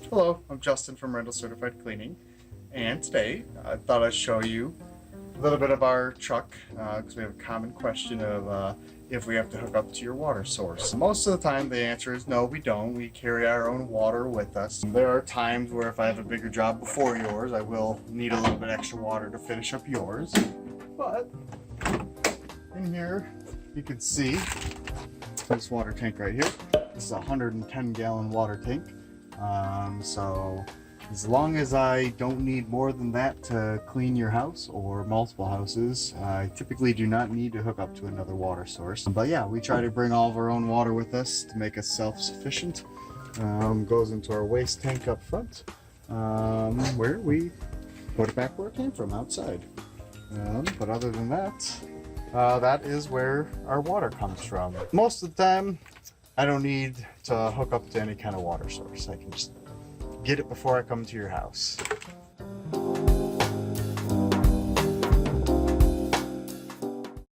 Hello, I'm Justin from Rendall Certified Cleaning, and today I thought I'd show you a little bit of our truck because we have a common question of if we have to hook up to your water source. Most of the time the answer is no, we don't. We carry our own water with us. There are times where if I have a bigger job before yours, I will need a little bit extra water to finish up yours. But in here you can see this water tank right here. This is a 110 gallon water tank. So as long as I don't need more than that to clean your house or multiple houses, I typically do not need to hook up to another water source. But yeah, we try to bring all of our own water with us to make us self-sufficient. Goes into our waste tank up front, where we put it back where it came from, outside. But other than that, that is where our water comes from. Most of the time, I don't need to hook up to any kind of water source. I can just get it before I come to your house.